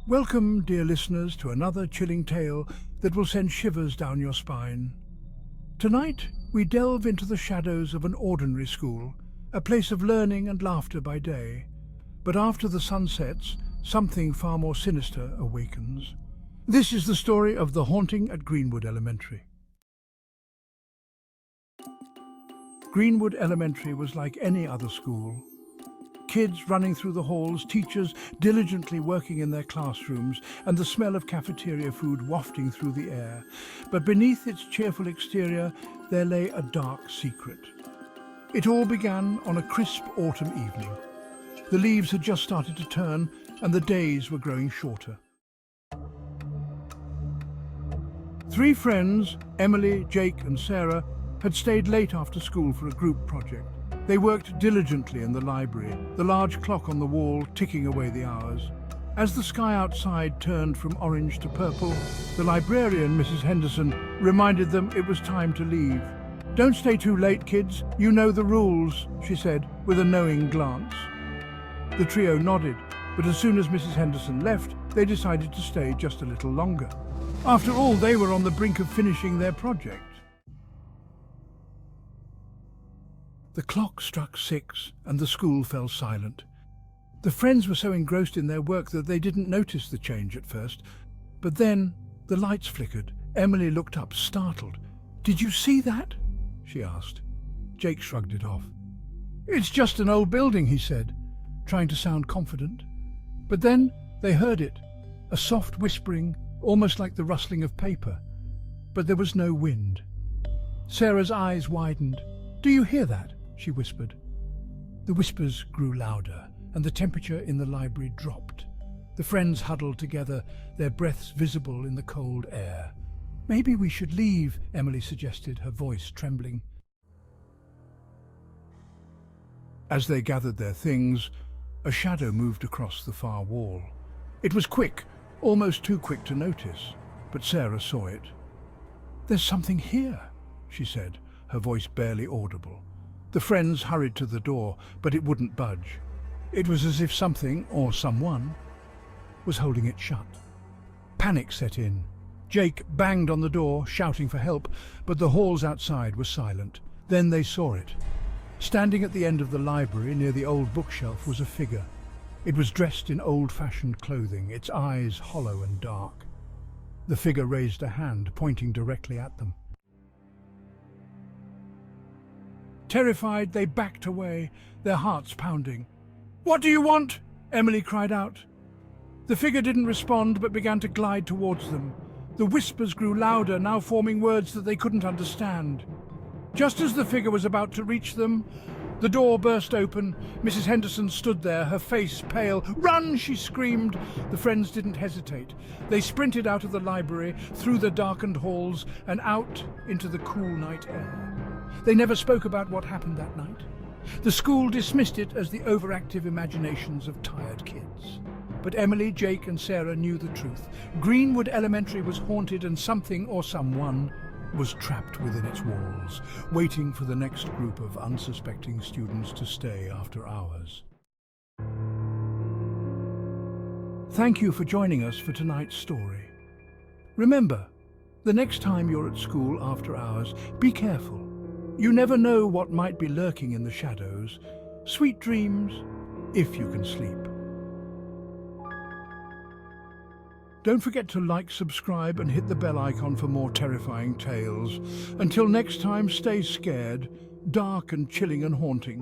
Welcome, dear listeners, to another chilling tale that will send shivers down your spine. Tonight, we delve into the shadows of an ordinary school, a place of learning and laughter by day. But after the sun sets, something far more sinister awakens. This is the story of the haunting at GreenWood Elementary. GreenWood Elementary was like any other school. Kids running through the halls, teachers diligently working in their classrooms, and the smell of cafeteria food wafting through the air. But beneath its cheerful exterior, there lay a dark secret. It all began on a crisp autumn evening. The leaves had just started to turn, and the days were growing shorter. Three friends, Emily, Jake and Sarah, had stayed late after school for a group project. They worked diligently in the library, the large clock on the wall ticking away the hours. As the sky outside turned from orange to purple, the librarian, Mrs. Henderson, reminded them it was time to leave. "Don't stay too late, kids. You know the rules," she said, with a knowing glance. The trio nodded, but as soon as Mrs. Henderson left, they decided to stay just a little longer. After all, they were on the brink of finishing their project. The clock struck 6 and the school fell silent. The friends were so engrossed in their work that they didn't notice the change at first. But then the lights flickered. Emily looked up, startled. "Did you see that?" she asked. Jake shrugged it off. "It's just an old building," he said, trying to sound confident. But then they heard it, a soft whispering, almost like the rustling of paper. But there was no wind. Sarah's eyes widened. "Do you hear that?" she whispered. The whispers grew louder, and the temperature in the library dropped. The friends huddled together, their breaths visible in the cold air. "Maybe we should leave," Emily suggested, her voice trembling. As they gathered their things, a shadow moved across the far wall. It was quick, almost too quick to notice, but Sarah saw it. "There's something here," she said, her voice barely audible. The friends hurried to the door, but it wouldn't budge. It was as if something, or someone, was holding it shut. Panic set in. Jake banged on the door, shouting for help, but the halls outside were silent. Then they saw it. Standing at the end of the library near the old bookshelf was a figure. It was dressed in old-fashioned clothing, its eyes hollow and dark. The figure raised a hand, pointing directly at them. Terrified, they backed away, their hearts pounding. "What do you want?" Emily cried out. The figure didn't respond, but began to glide towards them. The whispers grew louder, now forming words that they couldn't understand. Just as the figure was about to reach them, the door burst open. Mrs. Henderson stood there, her face pale. "Run!" she screamed. The friends didn't hesitate. They sprinted out of the library, through the darkened halls, and out into the cool night air. They never spoke about what happened that night. The school dismissed it as the overactive imaginations of tired kids. But Emily, Jake and Sarah knew the truth. GreenWood Elementary was haunted, and something or someone was trapped within its walls, waiting for the next group of unsuspecting students to stay after hours. Thank you for joining us for tonight's story. Remember, the next time you're at school after hours, be careful. You never know what might be lurking in the shadows. Sweet dreams, if you can sleep. Don't forget to like, subscribe and hit the bell icon for more terrifying tales. Until next time, stay scared, dark and chilling and haunting.